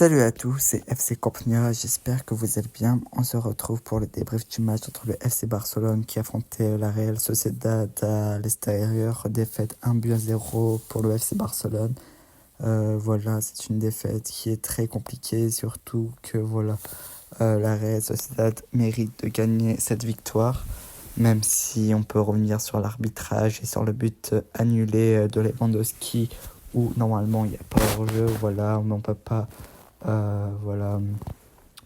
Salut à tous, c'est FC Campania, j'espère que vous allez bien. On se retrouve pour le débrief du match entre le FC Barcelone qui affrontait la Real Sociedad à l'extérieur. Défaite 1-0 pour le FC Barcelone. Voilà, c'est une défaite qui est très compliquée, surtout que la Real Sociedad mérite de gagner cette victoire. Même si on peut revenir sur l'arbitrage et sur le but annulé de Lewandowski où normalement il n'y a pas hors-jeu, voilà, on ne peut pas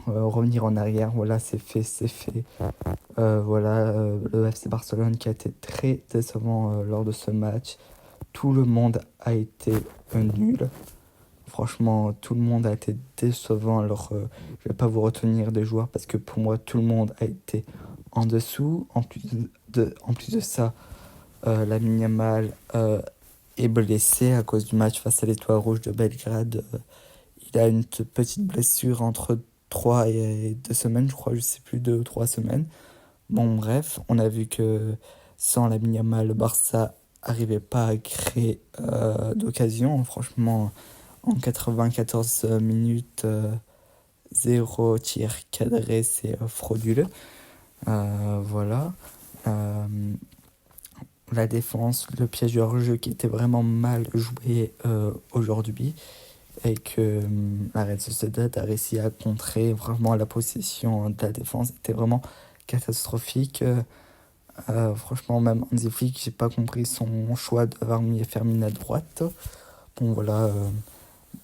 revenir en arrière, voilà, c'est fait, c'est fait. Le FC Barcelone qui a été très décevant lors de ce match. Tout le monde a été nul. Franchement, tout le monde a été décevant. Alors, je vais pas vous retenir des joueurs parce que pour moi, tout le monde a été en dessous. En plus de ça, Lamine Yamal est blessé à cause du match face à l'Étoile Rouge de Belgrade. Il a une petite blessure entre 3 et 2 semaines, je crois, je sais plus, 2 ou 3 semaines. Bon, bref, on a vu que sans Lamine Yamal, le Barça n'arrivait pas à créer d'occasion. Franchement, en 94 minutes, 0 tir cadré, c'est frauduleux. Voilà. Euh, la défense, le piège hors jeu qui était vraiment mal joué aujourd'hui et que la Real Sociedad a réussi à contrer vraiment la possession de la défense était vraiment catastrophique. Franchement, même Hansi Flick, j'ai pas compris son choix d'avoir mis Fermin à droite. Bon, voilà,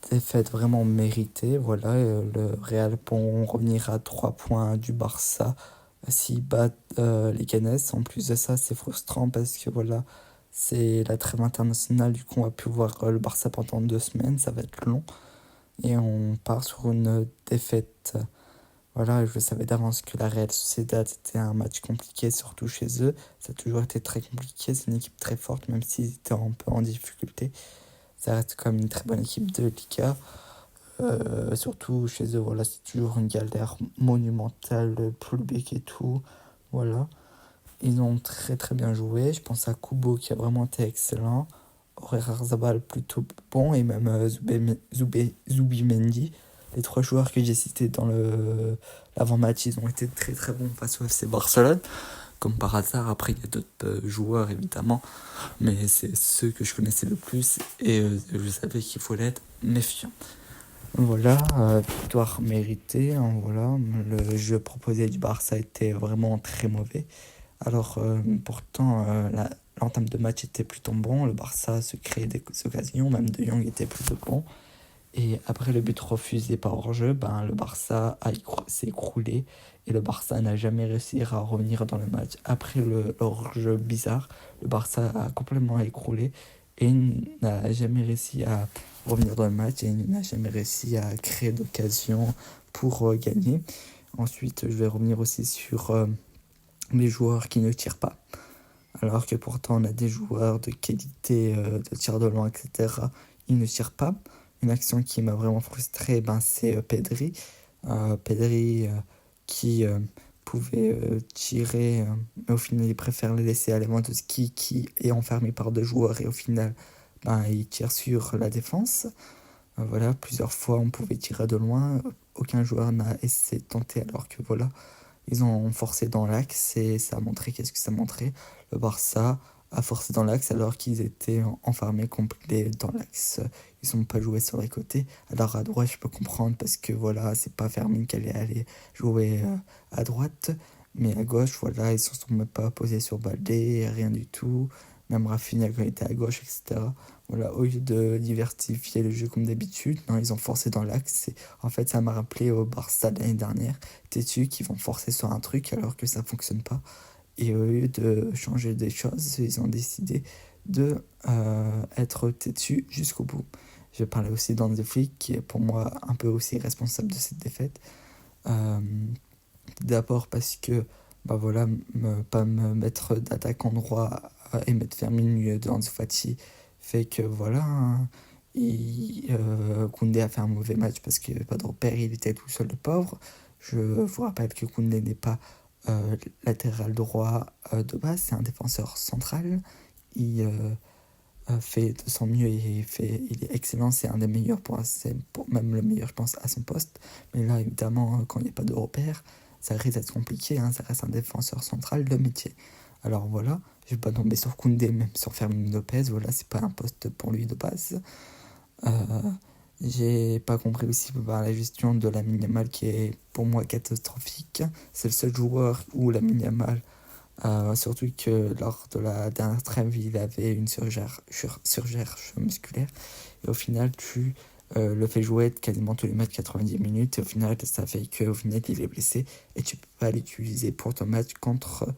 défaite vraiment méritée. Voilà, le Real pourront revenir à 3 points du Barça s'ils battent les Canes. En plus de ça, c'est frustrant parce que voilà, c'est la trêve internationale. Du coup, on va plus voir le Barça pendant 2 semaines. Ça va être long. Et on part sur une défaite. Voilà, je savais d'avance que la Real Sociedad c'était un match compliqué, surtout chez eux. Ça a toujours été très compliqué. C'est une équipe très forte, même s'ils étaient un peu en difficulté. Ça reste quand même une très bonne équipe de Liga. Surtout chez eux, voilà, c'est toujours une galère monumentale, le public et tout. Voilà. Ils ont très très bien joué. Je pense à Kubo qui a vraiment été excellent. Oyarzabal plutôt bon et même Zubimendi. Les 3 joueurs que j'ai cités dans l'avant-match, ils ont été très très bons face au FC Barcelone. Comme par hasard, après il y a d'autres joueurs évidemment, mais c'est ceux que je connaissais le plus et je savais qu'il fallait être méfiant. Voilà, victoire méritée. Hein, voilà, le jeu proposé du Barça était vraiment très mauvais. Alors, pourtant, l'entame de match était plutôt bon. Le Barça se créait des occasions, même De Jong était plutôt bon. Et après le but refusé par hors-jeu, le Barça s'est écroulé. Et le Barça n'a jamais réussi à revenir dans le match. Après le hors-jeu bizarre, le Barça a complètement écroulé et n'a jamais réussi à revenir dans le match et n'a jamais réussi à créer d'occasion pour gagner. Ensuite, je vais revenir aussi sur les joueurs qui ne tirent pas. Alors que pourtant on a des joueurs de qualité, de tir de loin, etc. Ils ne tirent pas. Une action qui m'a vraiment frustré, c'est Pedri. Pedri qui pouvait tirer, mais au final il préfère le laisser à Lewandowski qui est enfermé par 2 joueurs et au final il tire sur la défense. Voilà, plusieurs fois on pouvait tirer de loin, aucun joueur n'a essayé de tenter alors que voilà, ils ont forcé dans l'axe et ça a montré qu'est-ce que ça montrait. Le Barça a forcé dans l'axe alors qu'ils étaient enfermés complets dans l'axe. Ils n'ont pas joué sur les côtés. Alors à droite, je peux comprendre parce que voilà, c'est pas Fermin qui allait aller jouer à droite. Mais à gauche, voilà, ils ne se sont même pas posés sur Baldé, rien du tout. Même Rafinha quand il était à gauche, etc. Voilà, au lieu de diversifier le jeu comme d'habitude, non, ils ont forcé dans l'axe. En fait, ça m'a rappelé au Barça de l'année dernière. Têtu qui vont forcer sur un truc alors que ça fonctionne pas. Et au lieu de changer des choses, ils ont décidé de être têtu jusqu'au bout. Je parlais aussi d'Hansi Flick qui est pour moi un peu aussi responsable de cette défaite. D'abord parce que pas me mettre d'attaquant droit et mettre Fermin milieu de Ansu Fati fait que voilà, hein, Koundé a fait un mauvais match parce que pas de repère, il était tout seul, le pauvre. Je vous rappelle que Koundé n'est pas latéral droit de base, c'est un défenseur central. Il fait de son mieux et il est excellent, c'est un des meilleurs même le meilleur je pense à son poste. Mais là évidemment quand il n'y a pas de repère, ça risque d'être compliqué, hein, ça reste un défenseur central de métier. Alors voilà, je vais pas tomber sur Koundé, même sur Fermin Lopez, voilà, c'est pas un poste pour lui de base. Euh, j'ai pas compris aussi la gestion de Lamine Yamal qui est pour moi catastrophique. C'est le seul joueur où Lamine Yamal, surtout que lors de la dernière trêve, il avait une surcharge musculaire. Et au final, tu le fais jouer quasiment tous les matchs 90 minutes. Et au final, ça fait qu'au final, il est blessé. Et tu peux pas l'utiliser pour ton match contre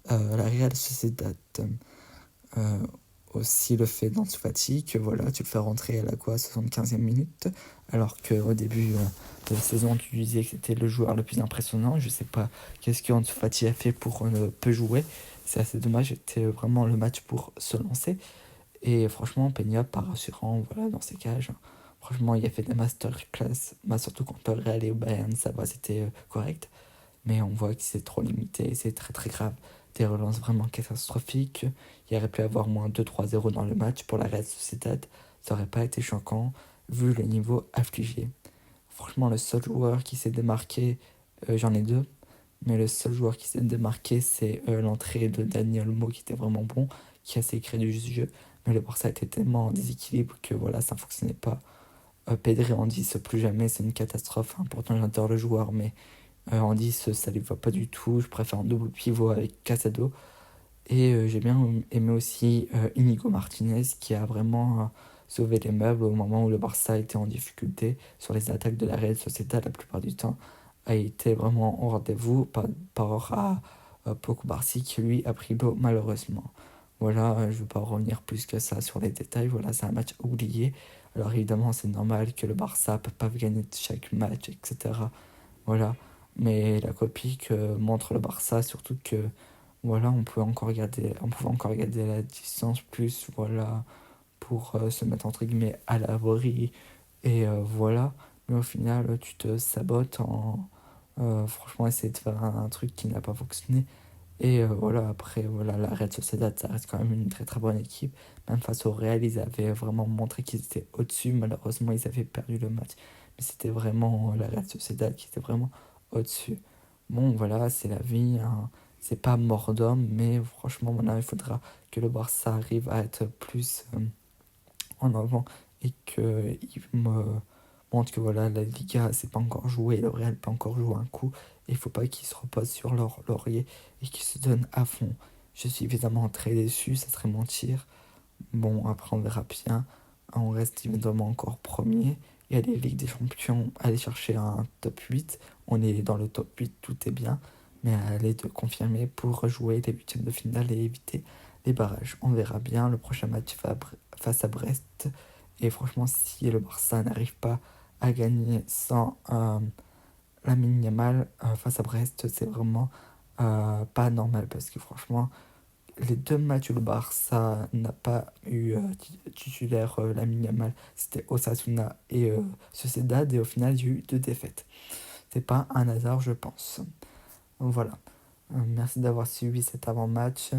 la Real Sociedad. Euh, Aussi le fait d'Ansu Fati, que voilà, tu le fais rentrer à la 75e minute, alors qu'au début de la saison, tu disais que c'était le joueur le plus impressionnant. Je sais pas qu'est-ce que Ansu Fati a fait pour ne peu jouer. C'est assez dommage, c'était vraiment le match pour se lancer. Et franchement, Peña, pas rassurant, voilà, dans ces cages. Franchement, il a fait des masterclass, surtout quand le Real et au Bayern, ça va, c'était correct. Mais on voit que c'est trop limité et c'est très très grave. Des relances vraiment catastrophiques. Il y aurait pu avoir moins 2-3-0 dans le match pour la Real Sociedad. Ça aurait pas été choquant vu le niveau affligé. Franchement, le seul joueur qui s'est démarqué, j'en ai deux, mais le seul joueur qui s'est démarqué, c'est l'entrée de Daniel Olmo qui était vraiment bon, qui a assez créé du jeu. Mais le Barça était tellement en déséquilibre que voilà, ça ne fonctionnait pas. Pedri en 10, plus jamais, c'est une catastrophe, hein. Pourtant, j'adore le joueur, mais en 10, ça lui va pas du tout. Je préfère un double pivot avec Casado. Et j'ai bien aimé aussi Inigo Martinez qui a vraiment sauvé les meubles au moment où le Barça était en difficulté sur les attaques de la Real Sociedad la plupart du temps. A été vraiment au rendez-vous par rapport à Pau Barcy qui lui a pris l'eau malheureusement. Voilà, je ne vais pas revenir plus que ça sur les détails. Voilà, c'est un match oublié. Alors évidemment, c'est normal que le Barça ne peut pas gagner chaque match, etc. Voilà. Mais la copie que montre le Barça, surtout que voilà, on pouvait encore garder la distance plus, voilà, pour se mettre entre guillemets à l'abri. Et voilà. Mais au final, tu te sabotes en franchement essayer de faire un truc qui n'a pas fonctionné. Et voilà, après, voilà, la Real Sociedad, ça reste quand même une très très bonne équipe. Même face au Real, ils avaient vraiment montré qu'ils étaient au-dessus. Malheureusement, ils avaient perdu le match. Mais c'était vraiment la Real Sociedad qui était vraiment au-dessus. Bon, voilà, c'est la vie, hein. C'est pas mort d'homme, mais franchement, maintenant, il faudra que le Barça arrive à être plus en avant et qu'il me montre que voilà, la Liga, c'est pas encore joué, le Real pas encore joué un coup. Et il faut pas qu'ils se reposent sur leur laurier et qu'ils se donnent à fond. Je suis évidemment très déçu, ça serait mentir. Bon, après, on verra bien. On reste évidemment encore premier. Il y a les Ligues des Champions, aller chercher un top 8. On est dans le top 8, tout est bien. Mais à aller de confirmer pour jouer les huitièmes de finale et éviter les barrages. On verra bien. Le prochain match face à Brest. Et franchement, si le Barça n'arrive pas à gagner sans Lamine Yamal face à Brest, c'est vraiment pas normal. Parce que franchement, les deux matchs où le Barça n'a pas eu titulaire Lamine Yamal, c'était Osasuna et Sociedad, et au final, il y a eu deux défaites. C'est pas un hasard, je pense. Voilà. Merci d'avoir suivi cet avant-match.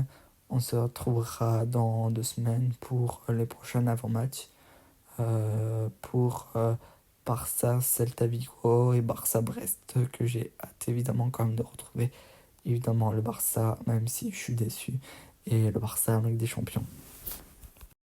On se retrouvera dans 2 semaines pour les prochains avant-matchs. Pour Barça Celta Vigo et Barça Brest, que j'ai hâte évidemment quand même de retrouver. Évidemment le Barça, même si je suis déçu, et le Barça en Ligue des Champions.